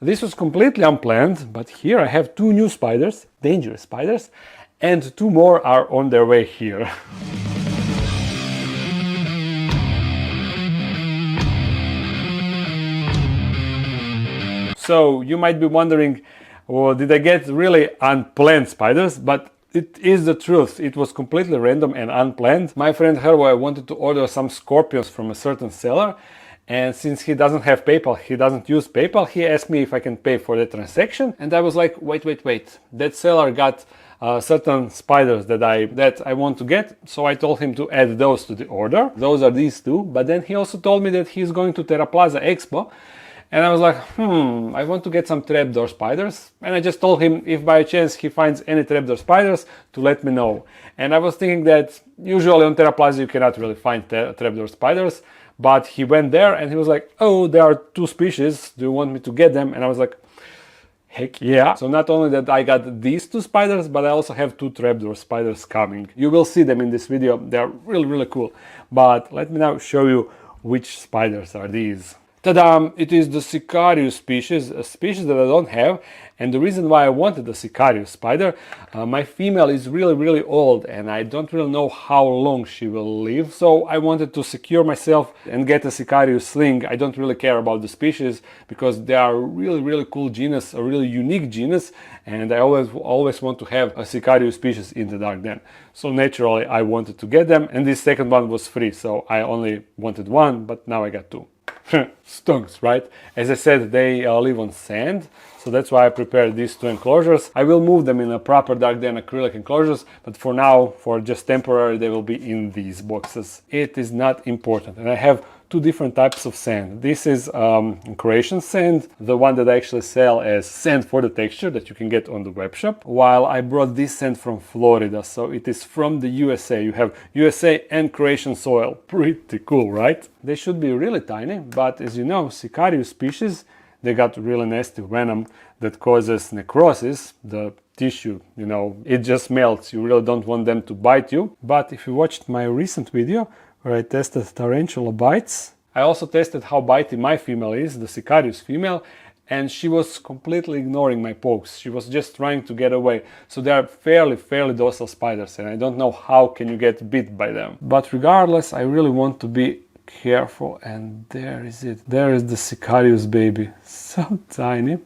This was completely unplanned, but here I have 2 new spiders, dangerous spiders, and 2 more are on their way here. So you might be wondering, well, did I get really unplanned spiders? But it is the truth. It was completely random and unplanned. My friend Herboy wanted to order some scorpions from a certain seller, and since he doesn't have PayPal, he doesn't use PayPal, he asked me if I can pay for the transaction, and I was like, wait. That seller got certain spiders that I want to get, so I told him to add those to the order. Those are these 2, but then he also told me that he's going to Terra Plaza Expo, and I was like, I want to get some trapdoor spiders. And I just told him if by chance he finds any trapdoor spiders to let me know. And I was thinking that usually on Terra Plaza you cannot really find trapdoor spiders. But he went there and he was like, oh, there are 2 species. Do you want me to get them? And I was like, heck yeah. So not only that I got these 2 spiders, but I also have 2 trapdoor spiders coming. You will see them in this video. They are really cool. But let me now show you which spiders are these. Ta-da! It is the Sicario species, a species that I don't have, and the reason why I wanted the Sicario spider, my female is really old and I don't really know how long she will live, so I wanted to secure myself and get a Sicario sling. I don't really care about the species because they are really cool genus, a really unique genus, and I always want to have a Sicario species in the dark den. So naturally I wanted to get them, and this second one was free, so I only wanted 1, but now I got 2. Stunks, right? As I said, they live on sand, so that's why I prepared these 2 enclosures. I will move them in a proper dark den acrylic enclosures, but for now, for just temporary, they will be in these boxes. It is not important, and I have 2 different types of sand. This is Croatian sand, the one that I actually sell as sand for the texture that you can get on the web shop, while I brought this sand from Florida, so it is from the USA. You have USA and Croatian soil. Pretty cool, right? They should be really tiny, but as you know, Sicario species, they got really nasty venom that causes necrosis. The tissue, you know, it just melts. You really don't want them to bite you. But if you watched my recent video where I tested tarantula bites, I also tested how bitey my female is, the Sicarius female, and she was completely ignoring my pokes. She was just trying to get away. So they are fairly docile spiders, and I don't know how can you get bit by them. But regardless, I really want to be careful, and there is it. There is the Sicarius baby. So tiny,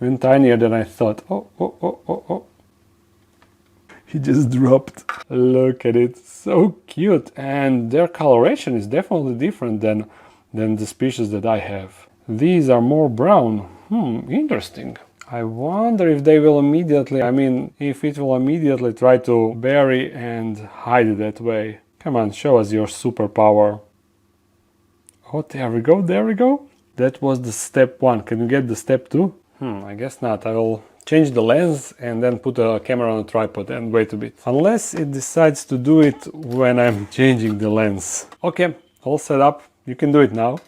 even tinier than I thought. Oh. He just dropped. Look at it, so cute. And their coloration is definitely different than the species that I have. These are more brown. Interesting. I wonder if they will immediately, if it will immediately try to bury and hide it that way. Come on, show us your superpower. Oh, there we go. That was the step 1. Can you get the step 2? I guess not. I will change the lens and then put a camera on a tripod and wait a bit. Unless it decides to do it when I'm changing the lens. Okay, all set up. You can do it now.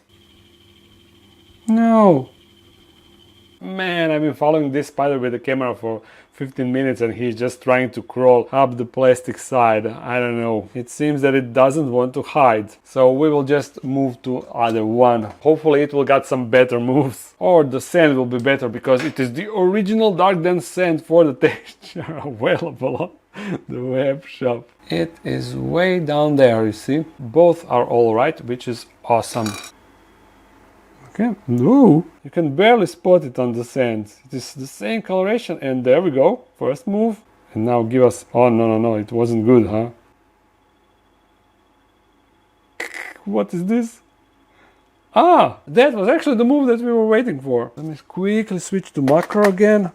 No! Man, I've been following this spider with the camera for 15 minutes and he's just trying to crawl up the plastic side. I don't know. It seems that it doesn't want to hide. So we will just move to other one. Hopefully it will get some better moves. Or the sand will be better because it is the original dark den sand for the texture available on the web shop. It is way down there, you see. Both are alright, which is awesome. Okay, no, you can barely spot it on the sand. It is the same coloration, and there we go. First move, and now give us. Oh no, it wasn't good, huh? What is this? Ah, that was actually the move that we were waiting for. Let me quickly switch to macro again.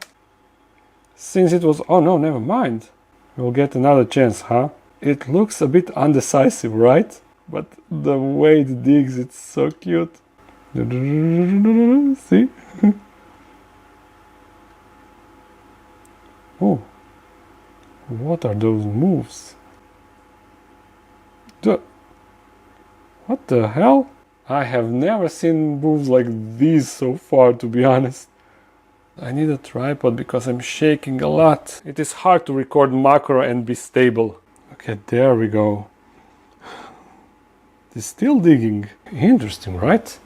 Since it was. Oh no, never mind. We'll get another chance, huh? It looks a bit undecisive, right? But the way it digs, it's so cute. See? Oh, what are those moves? What the hell? I have never seen moves like these so far, to be honest. I need a tripod because I'm shaking a lot. It is hard to record macro and be stable. Okay, there we go. It's still digging. Interesting, right?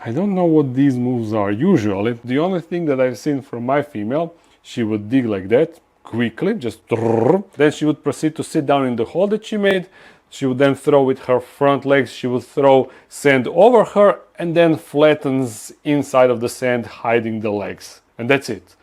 I don't know what these moves are usually. The only thing that I've seen from my female, she would dig like that, quickly, just then she would proceed to sit down in the hole that she made. She would then throw with her front legs, she would throw sand over her and then flattens inside of the sand, hiding the legs. And that's it.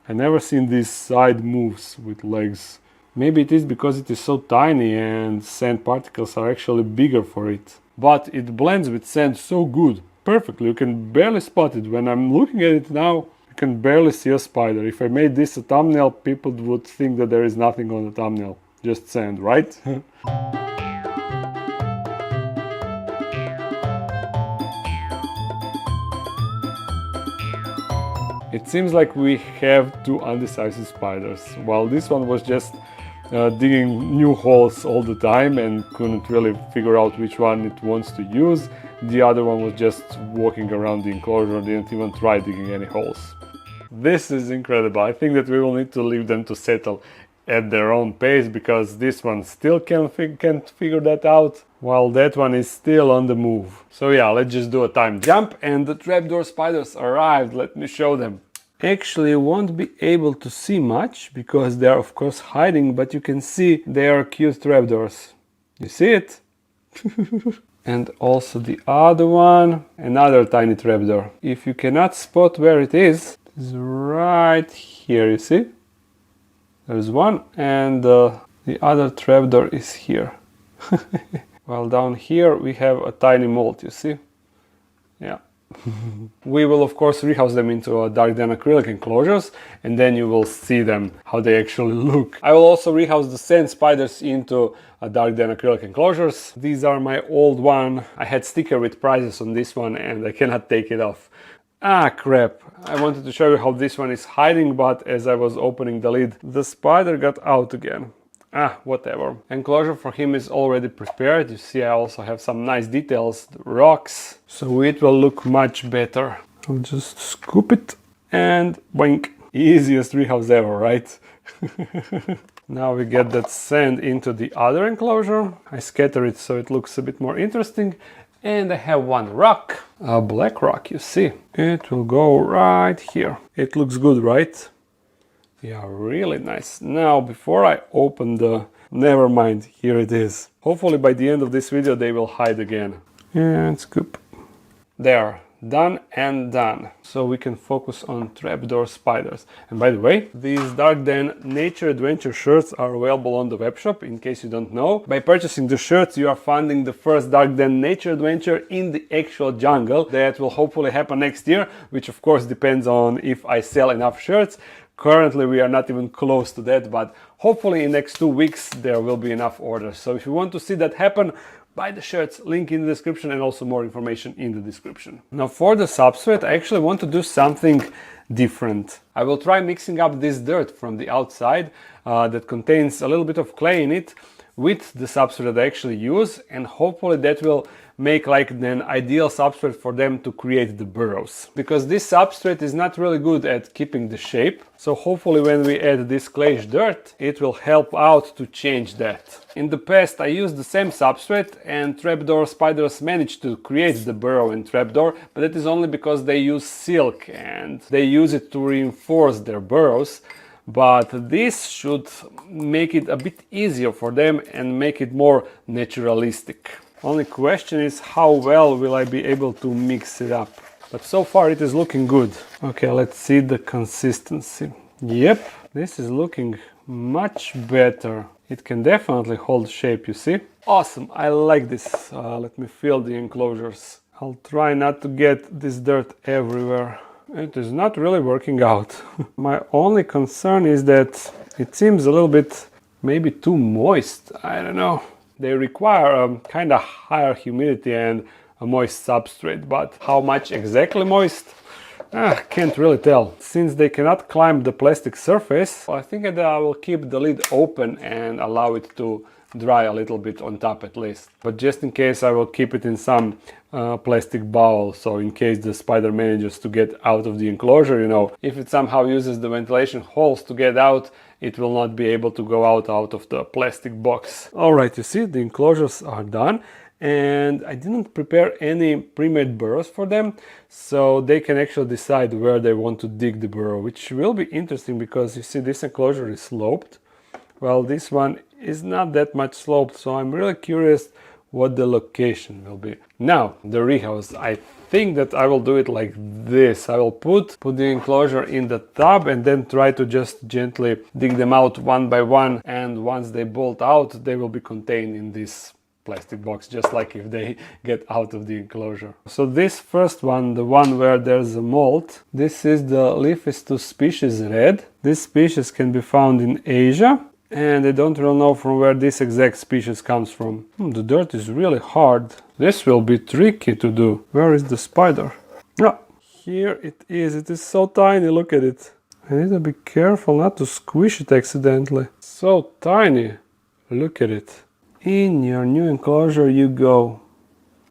I never seen these side moves with legs. Maybe it is because it is so tiny and sand particles are actually bigger for it. But it blends with sand so good, perfectly. You can barely spot it. When I'm looking at it now, you can barely see a spider. If I made this a thumbnail, people would think that there is nothing on the thumbnail. Just sand, right? It seems like we have two undecisive spiders. While this one was just digging new holes all the time and couldn't really figure out which one it wants to use, the other one was just walking around the enclosure and didn't even try digging any holes. This is incredible. I think that we will need to leave them to settle at their own pace, because this one still can't figure that out, while that one is still on the move. So yeah, let's just do a time jump, and the trapdoor spiders arrived. Let me show them. Actually, you won't be able to see much because they are of course hiding, but you can see they are cute trapdoors. You see it? And also the other one, another tiny trapdoor. If you cannot spot where it is, it's right here, you see? There's one, and the other trapdoor is here. While down here we have a tiny mold, you see? Yeah. We will of course rehouse them into dark den acrylic enclosures, and then you will see them how they actually look. I will also rehouse the sand spiders into dark den acrylic enclosures. These are my old one. I had sticker with prices on this one and I cannot take it off. Ah, crap. I wanted to show you how this one is hiding, but as I was opening the lid, the spider got out again. Ah, whatever. Enclosure for him is already prepared. You see, I also have some nice details, the rocks, so it will look much better. I'll just scoop it and boink. Easiest rehouse ever, right? Now we get that sand into the other enclosure. I scatter it so it looks a bit more interesting. And I have one rock, a black rock, you see. It will go right here. It looks good, right? Yeah, really nice. Now, before I open the... Never mind, here it is. Hopefully by the end of this video they will hide again. And scoop. There, done and done. So we can focus on trapdoor spiders. And by the way, these Dark Den Nature Adventure shirts are available on the webshop, in case you don't know. By purchasing the shirts, you are funding the first Dark Den Nature Adventure in the actual jungle. That will hopefully happen next year, which of course depends on if I sell enough shirts. Currently we are not even close to that, but hopefully in next 2 weeks there will be enough orders. So if you want to see that happen, buy the shirts, link in the description, and also more information in the description. Now for the substrate, I actually want to do something different. I will try mixing up this dirt from the outside that contains a little bit of clay in it with the substrate that I actually use, and hopefully that will make like an ideal substrate for them to create the burrows. Because this substrate is not really good at keeping the shape, so hopefully when we add this clayish dirt, it will help out to change that. In the past I used the same substrate and trapdoor spiders managed to create the burrow in trapdoor, but that is only because they use silk and they use it to reinforce their burrows. But this should make it a bit easier for them and make it more naturalistic. Only question is how well will I be able to mix it up. But so far it is looking good. Okay, let's see the consistency. Yep, this is looking much better. It can definitely hold shape, you see? Awesome, I like this. Let me fill the enclosures. I'll try not to get this dirt everywhere. It is not really working out. My only concern is that it seems a little bit maybe too moist. I don't know. They require a kind of higher humidity and a moist substrate, but how much exactly moist? Can't really tell. Since they cannot climb the plastic surface, I think that I will keep the lid open and allow it to dry a little bit on top at least. But just in case, I will keep it in some plastic bowl, so in case the spider manages to get out of the enclosure, you know, if it somehow uses the ventilation holes to get out, it will not be able to go out of the plastic box. Alright, you see, the enclosures are done, and I didn't prepare any pre-made burrows for them, so they can actually decide where they want to dig the burrow, which will be interesting because you see this enclosure is sloped, while this one is not that much sloped, so I'm really curious what the location will be. Now, the rehouse, I think that I will do it like this. I will put the enclosure in the tub and then try to just gently dig them out one by one, and once they bolt out, they will be contained in this plastic box, just like if they get out of the enclosure. So this first one, the one where there's a molt, this is the liphistius species red. This species can be found in Asia, and I don't really know from where this exact species comes from. The dirt is really hard. This will be tricky to do. Where is the spider? Ah, here it is. It is so tiny, look at it. I need to be careful not to squish it accidentally. So tiny. Look at it. In your new enclosure you go.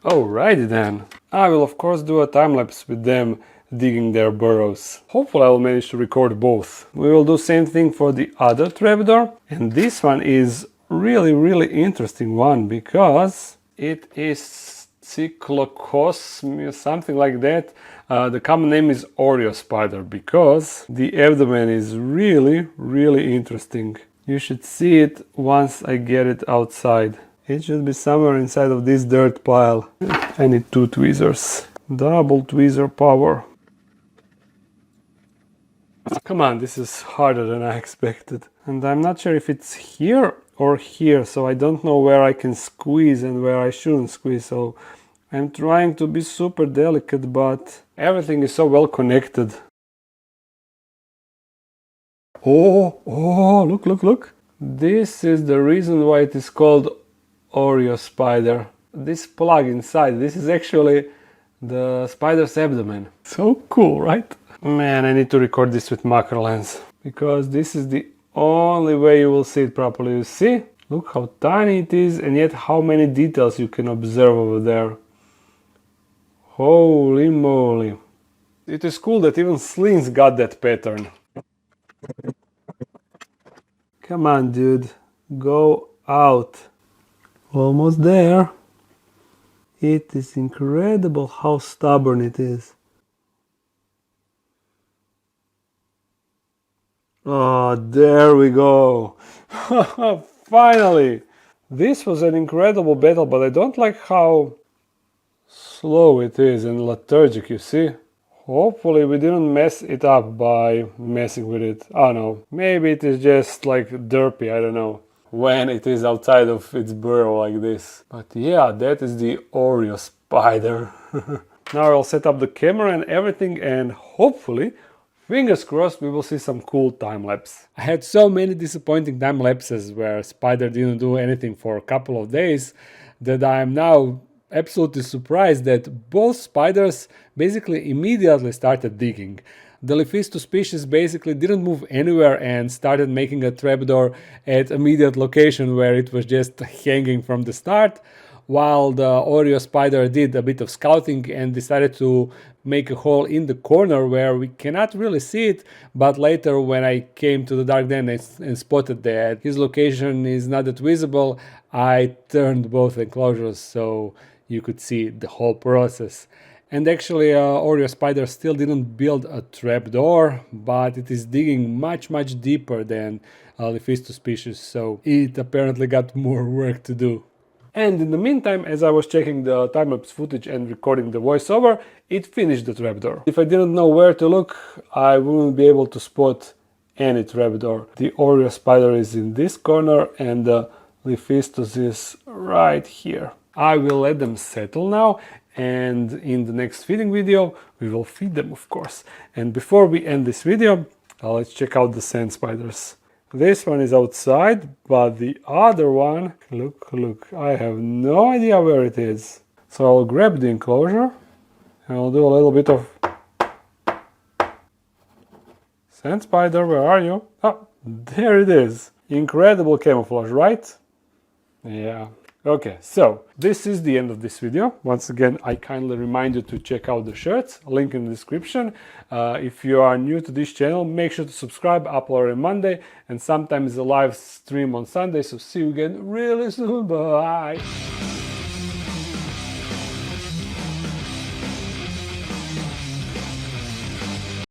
Alrighty then. I will of course do a time-lapse with them digging their burrows. Hopefully I will manage to record both. We will do same thing for the other trapdoor, and this one is really interesting one because it is Cyclocosmia, something like that. The common name is Oreo spider because the abdomen is really interesting. You should see it once I get it outside. It should be somewhere inside of this dirt pile. I need 2 tweezers. Double tweezer power. Come on, this is harder than I expected. And I'm not sure if it's here or here, so I don't know where I can squeeze and where I shouldn't squeeze. So I'm trying to be super delicate, but everything is so well connected. Oh, look. This is the reason why it is called Oreo spider. This plug inside, this is actually the spider's abdomen. So cool, right? Man, I need to record this with macro lens because this is the only way you will see it properly. You see? Look how tiny it is, and yet how many details you can observe over there. Holy moly. It is cool that even slings got that pattern. Come on, dude. Go out. Almost there. It is incredible how stubborn it is. Oh, there we go. Finally. This was an incredible battle, but I don't like how slow it is and lethargic, you see? Hopefully we didn't mess it up by messing with it. I don't know. Maybe it is just like derpy, I don't know, when it is outside of its burrow like this. But yeah, that is the Oreo spider. Now I'll set up the camera and everything, and hopefully, fingers crossed, we will see some cool time-lapse. I had so many disappointing time-lapses where spider didn't do anything for a couple of days that I am now absolutely surprised that both spiders basically immediately started digging. The liphistius species basically didn't move anywhere and started making a trapdoor at immediate location where it was just hanging from the start, while the Oreo spider did a bit of scouting and decided to make a hole in the corner where we cannot really see it, but later when I came to the dark den and spotted that his location is not that visible, I turned both enclosures so you could see the whole process. And actually Oreo spider still didn't build a trapdoor, but it is digging much deeper than liphistius species, so it apparently got more work to do. And in the meantime, as I was checking the time-lapse footage and recording the voiceover, it finished the trapdoor. If I didn't know where to look, I wouldn't be able to spot any trapdoor. The Oreo spider is in this corner and the liphistius is right here. I will let them settle now, and in the next feeding video we will feed them, of course. And before we end this video, let's check out the sand spiders. This one is outside, but the other one, look, I have no idea where it is. So I'll grab the enclosure and I'll do a little bit of sand spider, where are you? Oh, there it is. Incredible camouflage, right? Yeah. Okay, so this is the end of this video. Once again, I kindly remind you to check out the shirts, link in the description. If you are new to this channel, make sure to subscribe, upload on Monday, and sometimes a live stream on Sunday. So see you again really soon. Bye!